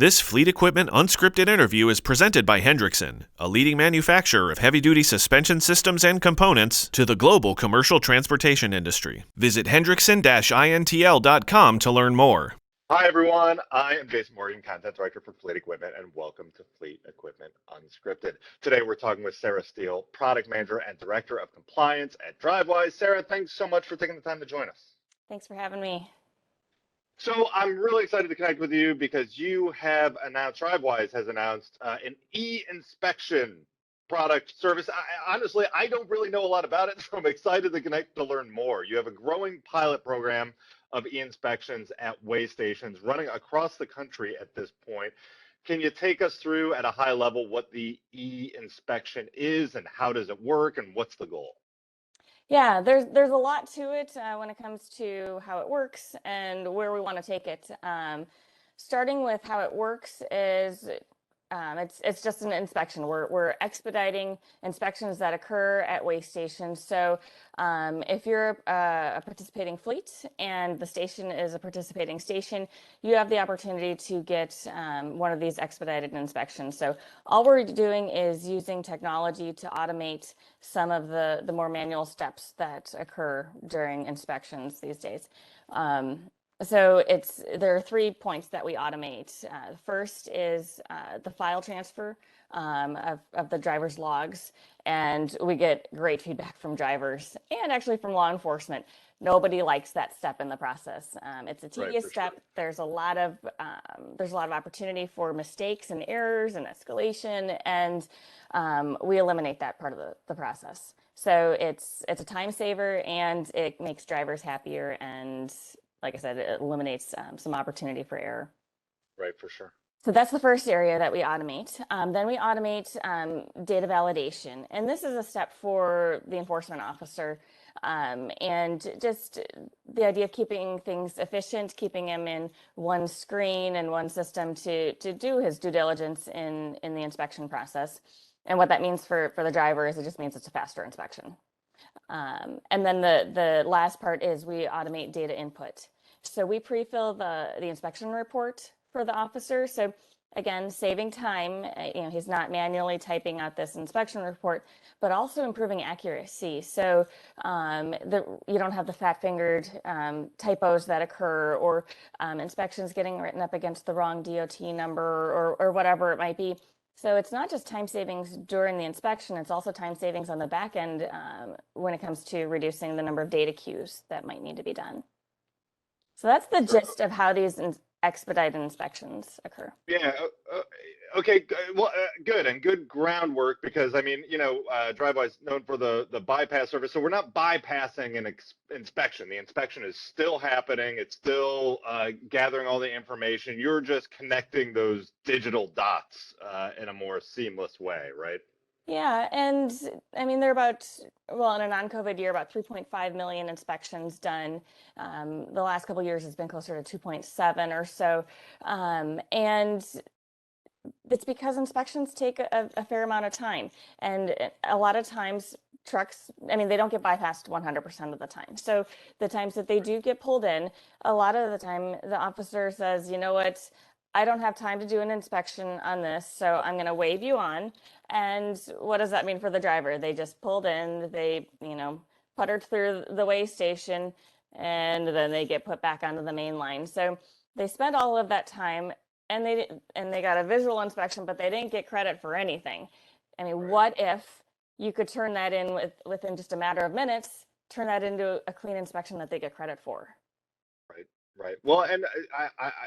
This Fleet Equipment Unscripted interview is presented by Hendrickson, a leading manufacturer of heavy-duty suspension systems and components to the global commercial transportation industry. Visit hendrickson-intl.com to learn more. Hi, everyone. I am Jason Morgan, Content Director for Fleet Equipment, and welcome to Fleet Equipment Unscripted. Today, we're talking with Sarah Steele, Product Manager and Director of Compliance at Drivewyze. Sarah, thanks so much for taking the time to join us. Thanks for having me. So I'm really excited to connect with you because you have announced, Drivewyze has announced an e-inspection product service. Honestly, I don't really know a lot about it, so I'm excited to connect to learn more. You have a growing pilot program of e-inspections at weigh stations running across the country at this point. Can you take us through at a high level what the e-inspection is and how does it work and what's the goal? Yeah, there's a lot to it when it comes to how it works and where we want to take it. Starting with how it works is it's just an inspection. We're expediting inspections that occur at weigh stations. So if you're a participating fleet and the station is a participating station, you have the opportunity to get one of these expedited inspections. So all we're doing is using technology to automate some of the more manual steps that occur during inspections these days. So there are 3 points that we automate. First is the file transfer of the driver's logs, and we get great feedback from drivers and actually from law enforcement. Nobody likes that step in the process. It's a tedious step. Sure. There's a lot of opportunity for mistakes and errors and escalation, and we eliminate that part of the process. So it's a time saver and it makes drivers happier, and like I said, it eliminates some opportunity for error. Right, for sure. So that's the first area that we automate. Then we automate data validation. And this is a step for the enforcement officer. And just the idea of keeping things efficient, keeping him in one screen and one system to do his due diligence in the inspection process. And what that means for the driver is it just means it's a faster inspection. And then the last part is we automate data input. So we pre-fill the inspection report for the officer. So again, saving time, he's not manually typing out this inspection report, but also improving accuracy. So you don't have the fat-fingered typos that occur, or inspections getting written up against the wrong DOT number or whatever it might be. So it's not just time savings during the inspection, it's also time savings on the back end when it comes to reducing the number of data queues that might need to be done. So that's the gist of how these expedited inspections occur. Yeah. Okay. Well, good and good groundwork because I mean, Drivewyze known for the bypass service. So we're not bypassing an inspection. The inspection is still happening. It's still gathering all the information. You're just connecting those digital dots in a more seamless way, right? Yeah, and I mean, there are in a non-COVID year, about 3.5 million inspections done. The last couple of years has been closer to 2.7 or so. And it's because inspections take a fair amount of time. And a lot of times trucks, they don't get bypassed 100% of the time. So the times that they do get pulled in, a lot of the time the officer says, you know what, I don't have time to do an inspection on this, so I'm going to wave you on. And what does that mean for the driver? They just pulled in, they, puttered through the weigh station, and then they get put back onto the main line. So they spent all of that time, and they got a visual inspection, but they didn't get credit for anything. What if you could turn that in within just a matter of minutes, turn that into a clean inspection that they get credit for? Right. Well, and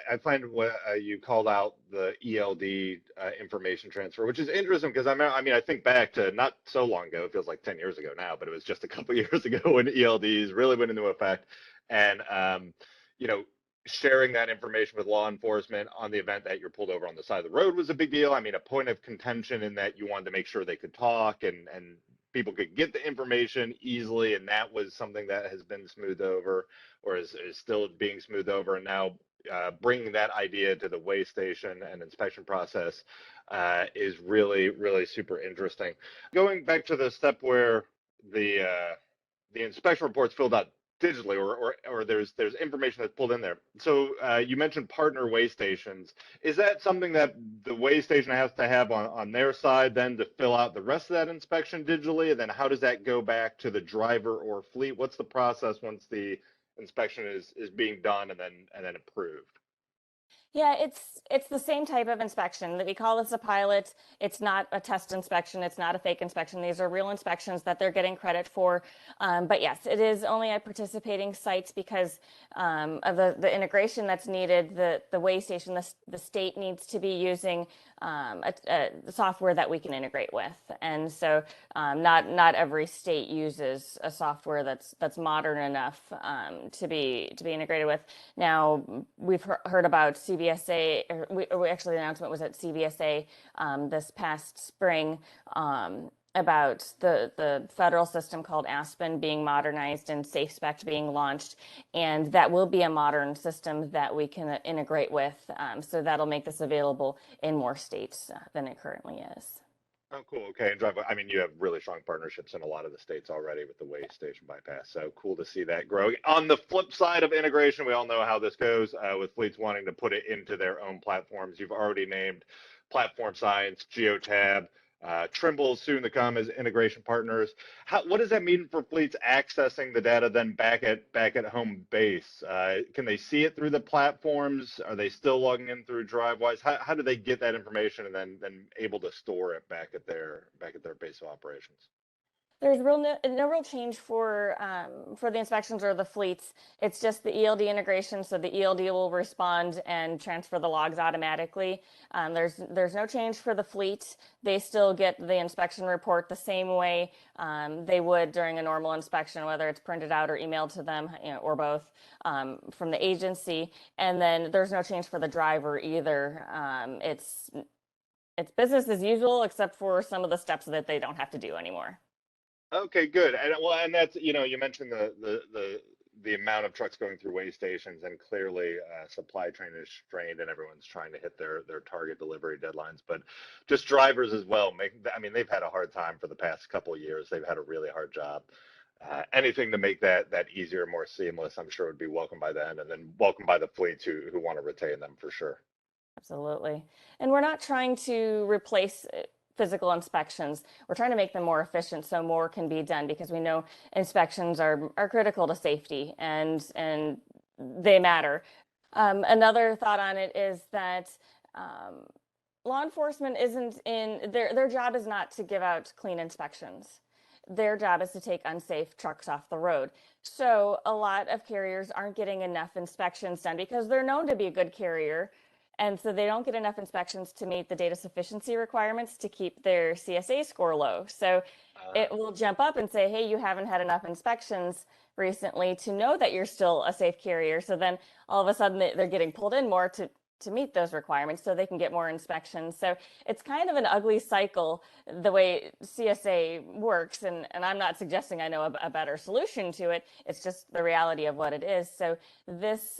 I find what you called out the ELD information transfer, which is interesting because I think back to not so long ago. It feels like 10 years ago now, but it was just a couple years ago when ELDs really went into effect, and sharing that information with law enforcement on the event that you're pulled over on the side of the road was a big deal. A point of contention in that you wanted to make sure they could talk and people could get the information easily, and that was something that has been smoothed over or is still being smoothed over. And now bringing that idea to the weigh station and inspection process is really, really super interesting. Going back to the step where the inspection report's filled out digitally, or there's information that's pulled in there. So you mentioned partner weigh stations. Is that something that the weigh station has to have on their side then to fill out the rest of that inspection digitally? And then how does that go back to the driver or fleet? What's the process once the inspection is being done and then approved? Yeah, it's the same type of inspection that we call this a pilot. It's not a test inspection. It's not a fake inspection. These are real inspections that they're getting credit for. But yes, it is only at participating sites because of the integration that's needed. The weigh station, the state needs to be using a software that we can integrate with, and so not every state uses a software that's modern enough to be integrated with. Now we've heard about CBSA. Actually, the announcement was at CBSA this past spring. About the federal system called Aspen being modernized and SafeSpect being launched, and that will be a modern system that we can integrate with. So that'll make this available in more states than it currently is. Oh, cool. Okay. And Drive, I mean, you have really strong partnerships in a lot of the states already with the weigh station bypass. So cool to see that grow. On the flip side of integration, we all know how this goes with fleets wanting to put it into their own platforms. You've already named Platform Science, Geotab, Trimble soon to come as integration partners. What does that mean for fleets accessing the data then back at home base? Can they see it through the platforms? Are they still logging in through Drivewyze? How do they get that information and then able to store it back at their base of operations? There's no real change for the inspections or the fleets. It's just the ELD integration, so the ELD will respond and transfer the logs automatically. There's no change for the fleet. They still get the inspection report the same way they would during a normal inspection, whether it's printed out or emailed to them, or both from the agency. And then there's no change for the driver either. It's business as usual, except for some of the steps that they don't have to do anymore. Okay, good. And well, and that's, you mentioned the amount of trucks going through weigh stations, and clearly supply chain is strained and everyone's trying to hit their target delivery deadlines, but just drivers as well. I mean, they've had a hard time for the past couple of years. They've had a really hard job. Anything to make that easier, more seamless, I'm sure would be welcomed by them, and then welcomed by the fleets who want to retain them for sure. Absolutely. And we're not trying to replace physical inspections. We're trying to make them more efficient so more can be done, because we know inspections are critical to safety and they matter. Another thought on it is that law enforcement isn't their job is not to give out clean inspections. Their job is to take unsafe trucks off the road. So a lot of carriers aren't getting enough inspections done because they're known to be a good carrier. And so they don't get enough inspections to meet the data sufficiency requirements to keep their CSA score low. So it will jump up and say, hey, you haven't had enough inspections recently to know that you're still a safe carrier. So then all of a sudden they're getting pulled in more to meet those requirements so they can get more inspections. So it's kind of an ugly cycle the way CSA works. And I'm not suggesting I know a better solution to it. It's just the reality of what it is. So this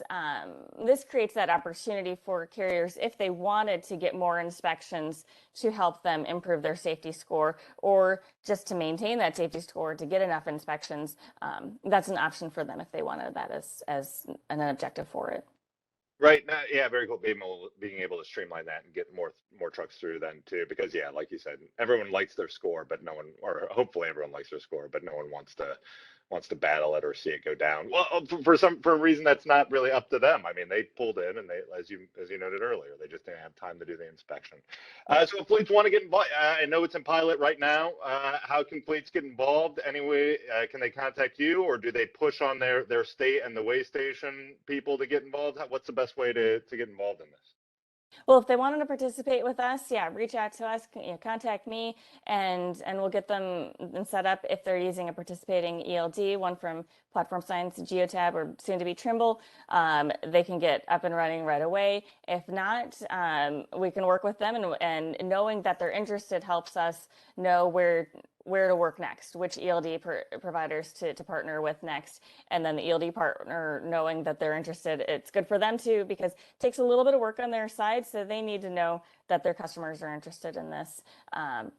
creates that opportunity for carriers, if they wanted to get more inspections, to help them improve their safety score, or just to maintain that safety score to get enough inspections. That's an option for them if they wanted that as an objective for it. Right. Yeah, very cool. Being able to streamline that and get more trucks through then too, because yeah, like you said, everyone likes their score, but no one, or hopefully everyone likes their score, but no one wants to battle it or see it go down. Well, for a reason that's not really up to them. I mean, they pulled in, and they, as you noted earlier, they just didn't have time to do the inspection. So if fleets want to get involved, I know it's in pilot right now. How can fleets get involved? Anyway, can they contact you, or do they push on their state and the weigh station people to get involved? What's the best way to get involved in this? Well, if they wanted to participate with us, yeah, reach out to us, contact me, and we'll get them set up. If they're using a participating ELD, one from Platform Science, Geotab, or soon to be Trimble, they can get up and running right away. If not, we can work with them, and knowing that they're interested helps us know where where to work next, which ELD providers to partner with next, and then the ELD partner knowing that they're interested. It's good for them too, because it takes a little bit of work on their side, so they need to know that their customers are interested in this.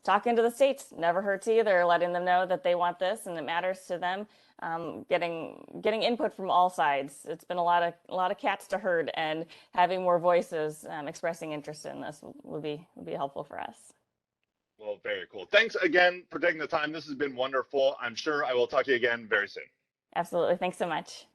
Talking to the states never hurts either, letting them know that they want this and it matters to them. Getting input from all sides. It's been a lot of cats to herd, and having more voices expressing interest in this would be helpful for us. Well, very cool. Thanks again for taking the time. This has been wonderful. I'm sure I will talk to you again very soon. Absolutely. Thanks so much.